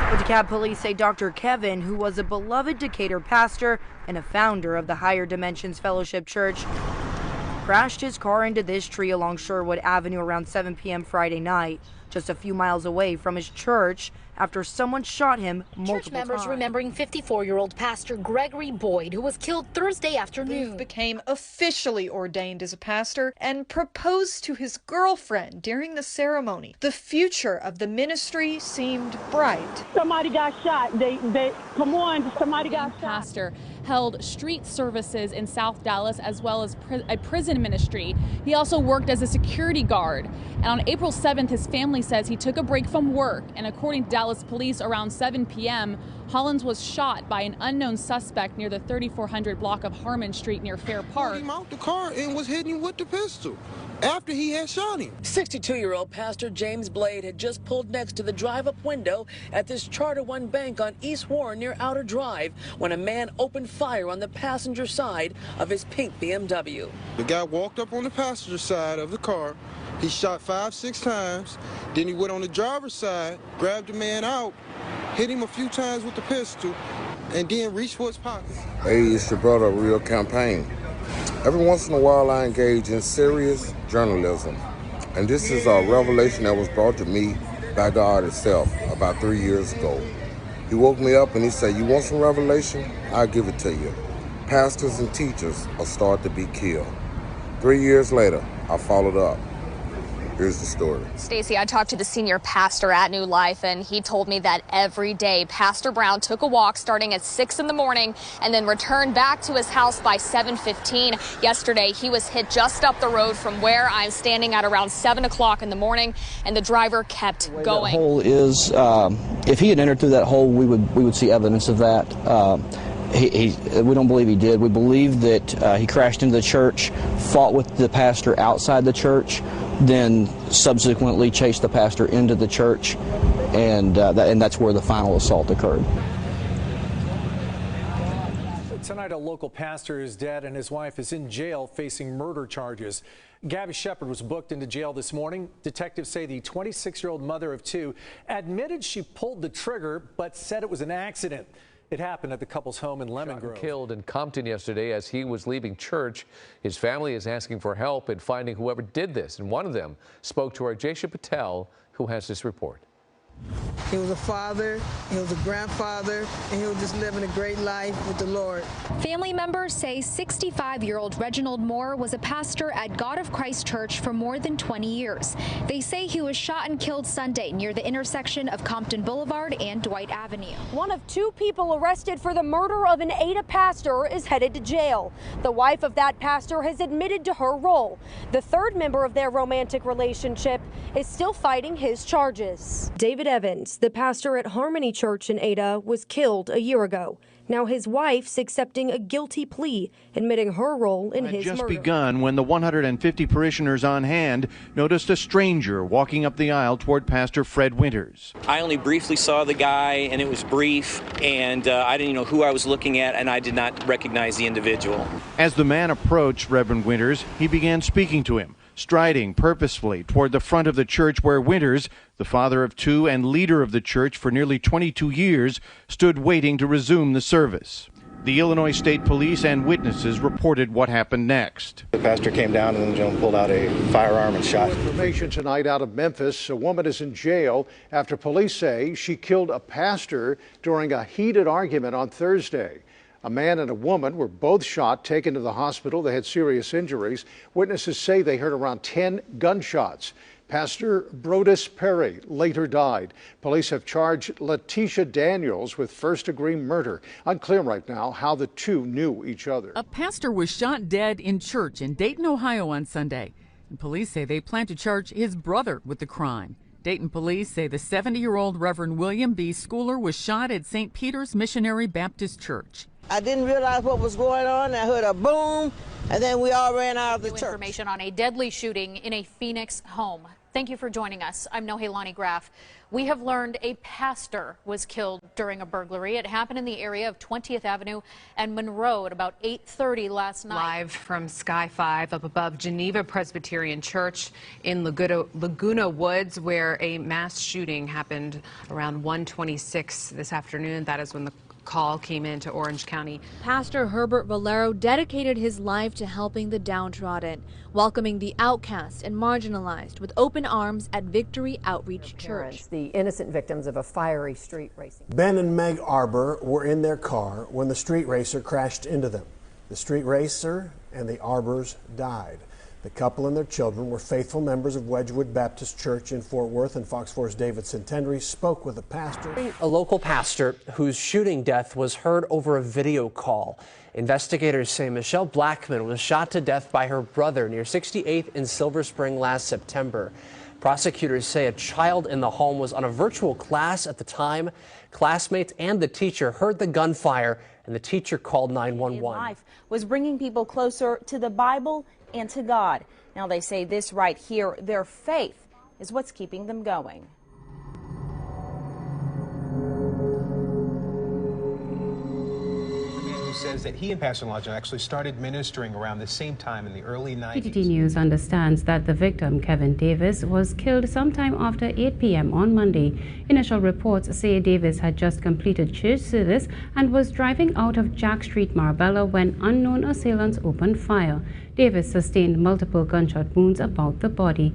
But DeKalb police say Dr. Kevin, who was a beloved Decatur pastor and a founder of the Higher Dimensions Fellowship Church, crashed his car into this tree along Sherwood Avenue around 7 p.m. Friday night, just a few miles away from his church, after someone shot him multiple times. Church members remembering 54-year-old Pastor Gregory Boyd, who was killed Thursday afternoon. Booth became officially ordained as a pastor and proposed to his girlfriend during the ceremony. The future of the ministry seemed bright. Somebody got shot. Somebody got shot. Pastor held street services in South Dallas as well as a prison ministry. He also worked as a security guard. And on April 7th, his family says he took a break from work. And according to Dallas police, around 7 p.m., Hollins was shot by an unknown suspect near the 3400 block of Harmon Street near Fair Park. Pulled him out the car and was hitting him with the pistol after he had shot him. 62-year-old Pastor James Blade had just pulled next to the drive-up window at this Charter One bank on East Warren near Outer Drive when a man opened fire on the passenger side of his pink BMW. The guy walked up on the passenger side of the car. He shot 5-6 times. Then he went on the driver's side, grabbed the man out, hit him a few times with the pistol, and then reached for his pocket. Hey, it's your brother, Real Campaign. Every once in a while, I engage in serious journalism. And this is a revelation that was brought to me by God itself about 3 years ago. He woke me up and he said, "You want some revelation? I'll give it to you. Pastors and teachers are starting to be killed." 3 years later, I followed up. Here's the story. Stacy, I talked to the senior pastor at New Life, and he told me that every day Pastor Brown took a walk starting at 6 in the morning and then returned back to his house by 7:15. Yesterday, he was hit just up the road from where I'm standing at around 7 o'clock in the morning, and the driver kept going. The hole is, if he had entered through that hole, we would see evidence of that. We don't believe he did. We believe that he crashed into the church, fought with the pastor outside the church, then subsequently chased the pastor into the church, and that's where the final assault occurred. Tonight, a local pastor is dead and his wife is in jail facing murder charges. Gabby Shepard was booked into jail this morning. Detectives say the 26-year-old mother of two admitted she pulled the trigger but said it was an accident. It happened at the couple's home in Lemon Grove. Killed in Compton yesterday as he was leaving church. His family is asking for help in finding whoever did this, and one of them spoke to our Jaisha Patel, who has this report. He was a father, he was a grandfather, and he was just living a great life with the Lord. Family members say 65-year-old Reginald Moore was a pastor at God of Christ Church for more than 20 years. They say he was shot and killed Sunday near the intersection of Compton Boulevard and Dwight Avenue. One of two people arrested for the murder of an Ada pastor is headed to jail. The wife of that pastor has admitted to her role. The third member of their romantic relationship is still fighting his charges. David Evans, the pastor at Harmony Church in Ada, was killed a year ago. Now his wife's accepting a guilty plea, admitting her role in his murder. Just begun when the 150 parishioners on hand noticed a stranger walking up the aisle toward Pastor Fred Winters. I only briefly saw the guy, and it was brief, and I didn't know who I was looking at, and I did not recognize the individual. As the man approached Reverend Winters, he began speaking to him, striding purposefully toward the front of the church where Winters, the father of two and leader of the church for nearly 22 years, stood waiting to resume the service. The Illinois State Police and witnesses reported what happened next. The pastor came down and then the gentleman pulled out a firearm and shot. Information tonight out of Memphis. A woman is in jail after police say she killed a pastor during a heated argument on Thursday. A man and a woman were both shot, taken to the hospital. They had serious injuries. Witnesses say they heard around 10 gunshots. Pastor Brodus Perry later died. Police have charged Letitia Daniels with first-degree murder. Unclear right now how the two knew each other. A pastor was shot dead in church in Dayton, Ohio on Sunday. And police say they plan to charge his brother with the crime. Dayton police say the 70-year-old Reverend William B. Schooler was shot at St. Peter's Missionary Baptist Church. I didn't realize what was going on. I heard a boom, and then we all ran out of the church. Information on a deadly shooting in a Phoenix home. Thank you for joining us. I'm Nohelani Graff. We have learned a pastor was killed during a burglary. It happened in the area of 20th Avenue and Monroe at about 8:30 last night. Live from Sky 5 up above Geneva Presbyterian Church in Laguna Woods, where a mass shooting happened around 1:26 this afternoon. That is when the call came into Orange County. Pastor Herbert Valero dedicated his life to helping the downtrodden, welcoming the outcast and marginalized with open arms at Victory Outreach Church. The innocent victims of a fiery street racing. Ben and Meg Arbor were in their car when the street racer crashed into them. The street racer and the Arbors died. The couple and their children were faithful members of Wedgwood Baptist Church in Fort Worth, and Fox 4's David Centendry spoke with a pastor. A local pastor whose shooting death was heard over a video call. Investigators say Michelle Blackman was shot to death by her brother near 68th and Silver Spring last September. Prosecutors say a child in the home was on a virtual class at the time. Classmates and the teacher heard the gunfire, and the teacher called 911. Life was bringing people closer to the Bible and to God. Now they say this right here, their faith is what's keeping them going. Says that he and Pastor Elijah actually started ministering around the same time in the early 90s. PTT News understands that the victim, Kevin Davis, was killed sometime after 8 p.m. on Monday. Initial reports say Davis had just completed church service and was driving out of Jack Street, Marbella, when unknown assailants opened fire. Davis sustained multiple gunshot wounds about the body.